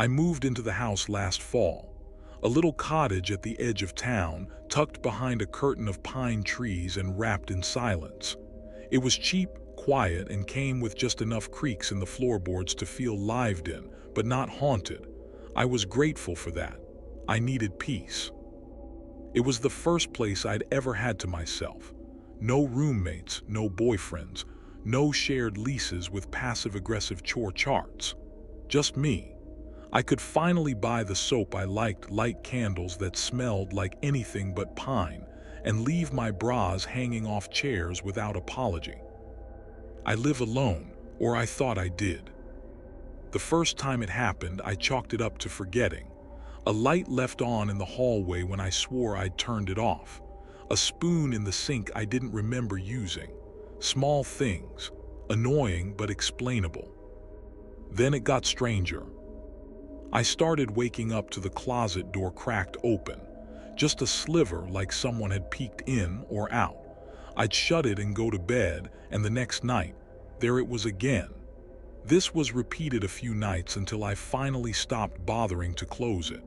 I moved into the house last fall, a little cottage at the edge of town, tucked behind a curtain of pine trees and wrapped in silence. It was cheap, quiet, and came with just enough creaks in the floorboards to feel lived in, but not haunted. I was grateful for that. I needed peace. It was the first place I'd ever had to myself. No roommates, no boyfriends, no shared leases with passive-aggressive chore charts. Just me. I could finally buy the soap I liked, light candles that smelled like anything but pine, and leave my bras hanging off chairs without apology. I live alone, or I thought I did. The first time it happened, I chalked it up to forgetting. A light left on in the hallway when I swore I'd turned it off. A spoon in the sink I didn't remember using. Small things, annoying but explainable. Then it got stranger. I started waking up to the closet door cracked open, just a sliver like someone had peeked in or out. I'd shut it and go to bed, and the next night, there it was again. This was repeated a few nights until I finally stopped bothering to close it.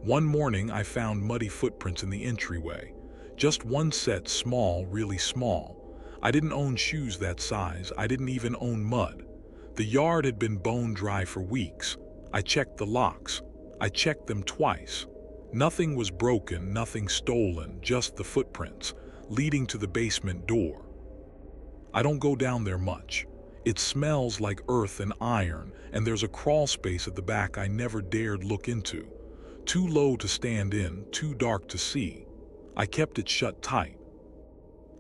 One morning I found muddy footprints in the entryway. Just one set, small, really small. I didn't own shoes that size. I didn't even own mud. The yard had been bone dry for weeks. I checked the locks. I checked them twice. Nothing was broken, nothing stolen, just the footprints, leading to the basement door. I don't go down there much. It smells like earth and iron, and there's a crawl space at the back I never dared look into. Too low to stand in, too dark to see. I kept it shut tight.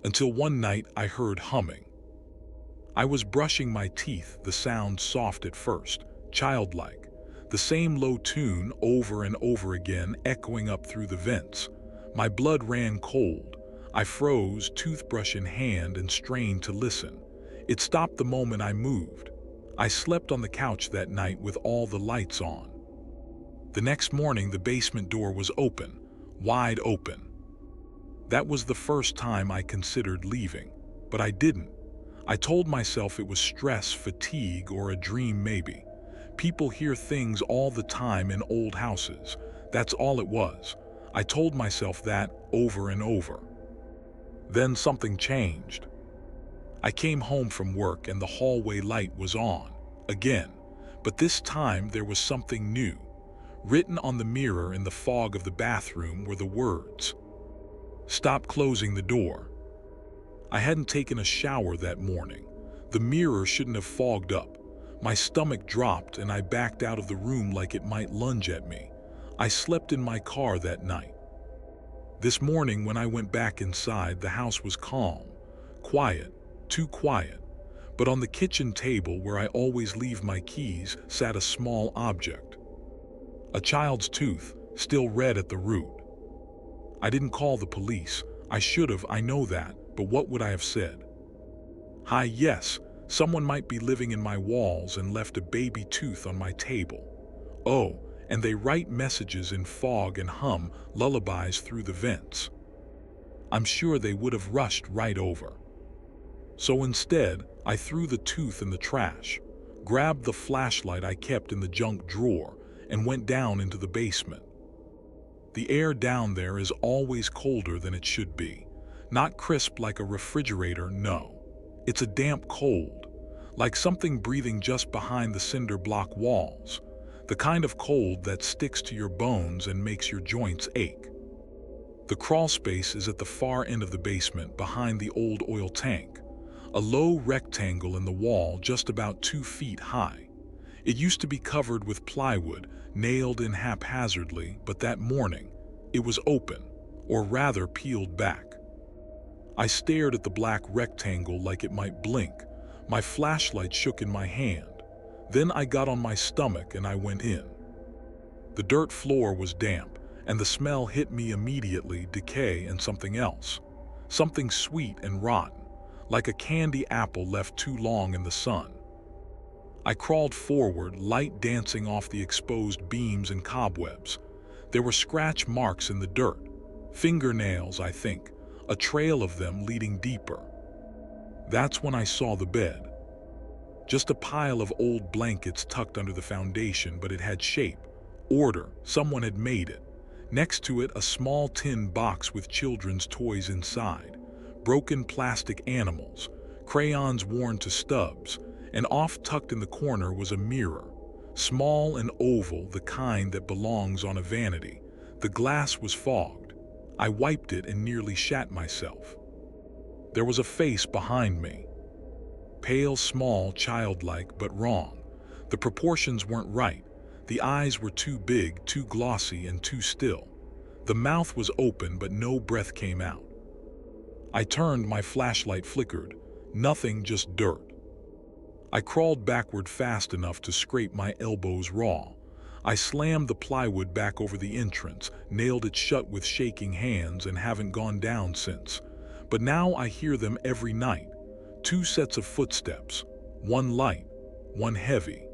Until one night I heard humming. I was brushing my teeth, the sound soft at first, childlike. The same low tune over and over again, echoing up through the vents. My blood ran cold. I froze, toothbrush in hand, and strained to listen. It stopped the moment I moved. I slept on the couch that night with all the lights on. The next morning, the basement door was open, wide open. That was the first time I considered leaving, but I didn't. I told myself it was stress, fatigue, or a dream maybe. People hear things all the time in old houses. That's all it was. I told myself that over and over. Then something changed. I came home from work and the hallway light was on, again. But this time there was something new. Written on the mirror in the fog of the bathroom were the words, "Stop closing the door." I hadn't taken a shower that morning. The mirror shouldn't have fogged up. My stomach dropped and I backed out of the room like it might lunge at me. I slept in my car that night. This morning when I went back inside, the house was calm, quiet, too quiet. But on the kitchen table where I always leave my keys sat a small object. A child's tooth, still red at the root. I didn't call the police. I should have, I know that, but what would I have said? Hi, yes, someone might be living in my walls and left a baby tooth on my table. Oh, and they write messages in fog and hum lullabies through the vents. I'm sure they would have rushed right over. So instead, I threw the tooth in the trash, grabbed the flashlight I kept in the junk drawer, and went down into the basement. The air down there is always colder than it should be. Not crisp like a refrigerator, no. It's a damp cold, like something breathing just behind the cinder block walls. The kind of cold that sticks to your bones and makes your joints ache. The crawl space is at the far end of the basement behind the old oil tank. A low rectangle in the wall just about 2 feet high. It used to be covered with plywood, nailed in haphazardly, but that morning, it was open, or rather peeled back. I stared at the black rectangle like it might blink. My flashlight shook in my hand. Then I got on my stomach and I went in. The dirt floor was damp, and the smell hit me immediately, decay and something else. Something sweet and rotten, like a candy apple left too long in the sun. I crawled forward, light dancing off the exposed beams and cobwebs. There were scratch marks in the dirt. Fingernails, I think, a trail of them leading deeper. That's when I saw the bed. Just a pile of old blankets tucked under the foundation, but it had shape, order, someone had made it. Next to it, a small tin box with children's toys inside, broken plastic animals, crayons worn to stubs, and off tucked in the corner was a mirror, small and oval, the kind that belongs on a vanity. The glass was fogged. I wiped it and nearly shat myself. There was a face behind me. Pale, small, childlike, but wrong. The proportions weren't right. The eyes were too big, too glossy, and too still. The mouth was open, but no breath came out. I turned, my flashlight flickered. Nothing, just dirt. I crawled backward fast enough to scrape my elbows raw. I slammed the plywood back over the entrance, nailed it shut with shaking hands, and haven't gone down since. But now I hear them every night. 2 sets of footsteps, one light, one heavy.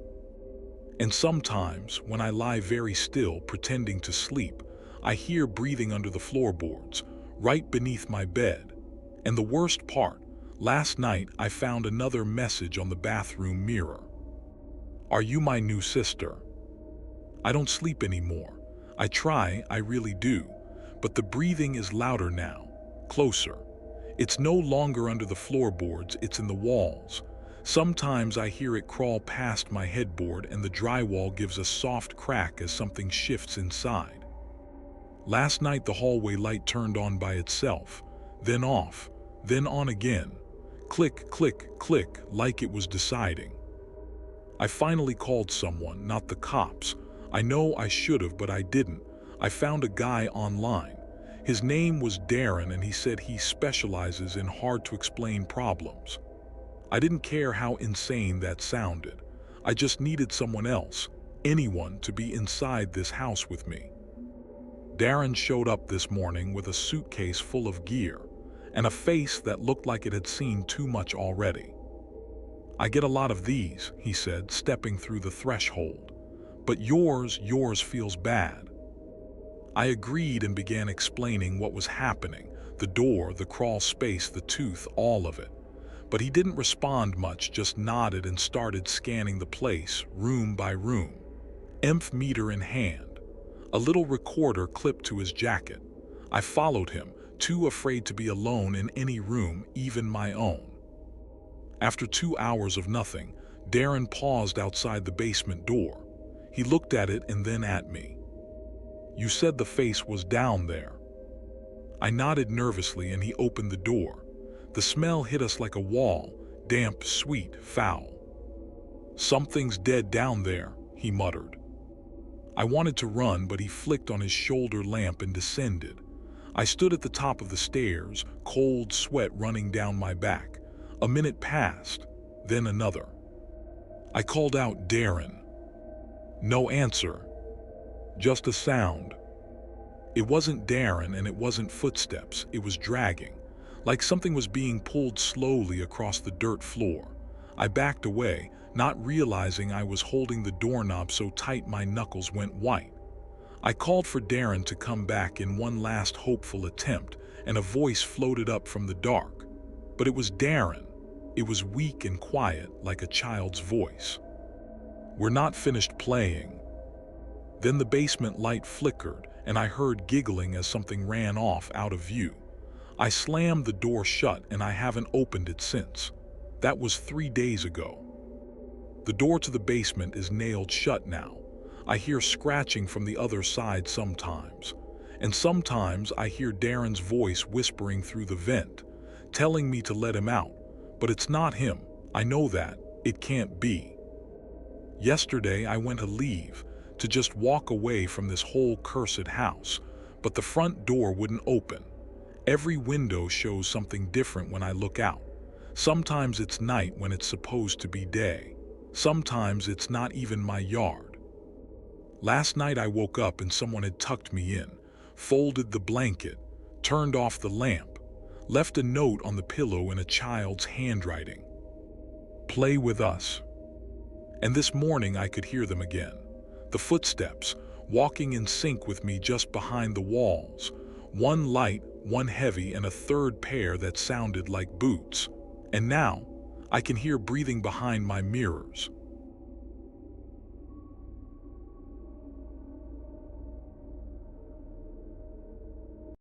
And sometimes, when I lie very still, pretending to sleep, I hear breathing under the floorboards, right beneath my bed. And the worst part, last night I found another message on the bathroom mirror. Are you my new sister? I don't sleep anymore. I try, I really do. But the breathing is louder now, closer. It's no longer under the floorboards, it's in the walls. Sometimes I hear it crawl past my headboard and the drywall gives a soft crack as something shifts inside. Last night the hallway light turned on by itself, then off, then on again. Click, click, click, like it was deciding. I finally called someone, not the cops. I know I should have, but I didn't. I found a guy online. His name was Darren, and he said he specializes in hard-to-explain problems. I didn't care how insane that sounded. I just needed someone else, anyone, to be inside this house with me. Darren showed up this morning with a suitcase full of gear and a face that looked like it had seen too much already. I get a lot of these, he said, stepping through the threshold. But yours feels bad. I agreed and began explaining what was happening, the door, the crawl space, the tooth, all of it. But he didn't respond much, just nodded and started scanning the place, room by room, EMF meter in hand, a little recorder clipped to his jacket. I followed him, too afraid to be alone in any room, even my own. After 2 hours of nothing, Darren paused outside the basement door. He looked at it and then at me. You said the face was down there. I nodded nervously and he opened the door. The smell hit us like a wall, damp, sweet, foul. Something's dead down there, he muttered. I wanted to run, but he flicked on his shoulder lamp and descended. I stood at the top of the stairs, cold sweat running down my back. A minute passed, then another. I called out, Darren. No answer. Just a sound. It wasn't Darren and it wasn't footsteps, it was dragging, like something was being pulled slowly across the dirt floor. I backed away, not realizing I was holding the doorknob so tight my knuckles went white. I called for Darren to come back in one last hopeful attempt, and a voice floated up from the dark. But it was Darren. It was weak and quiet, like a child's voice. We're not finished playing. Then the basement light flickered, and I heard giggling as something ran off out of view. I slammed the door shut, and I haven't opened it since. That was 3 days ago. The door to the basement is nailed shut now. I hear scratching from the other side sometimes. And sometimes I hear Darren's voice whispering through the vent, telling me to let him out. But it's not him. I know that. It can't be. Yesterday I went to leave, to just walk away from this whole cursed house, but the front door wouldn't open. Every window shows something different when I look out. Sometimes it's night when it's supposed to be day. Sometimes it's not even my yard. Last night I woke up and someone had tucked me in, folded the blanket, turned off the lamp, left a note on the pillow in a child's handwriting. Play with us. And this morning I could hear them again. The footsteps, walking in sync with me just behind the walls. One light, one heavy, and a third pair that sounded like boots. And now, I can hear breathing behind my mirrors.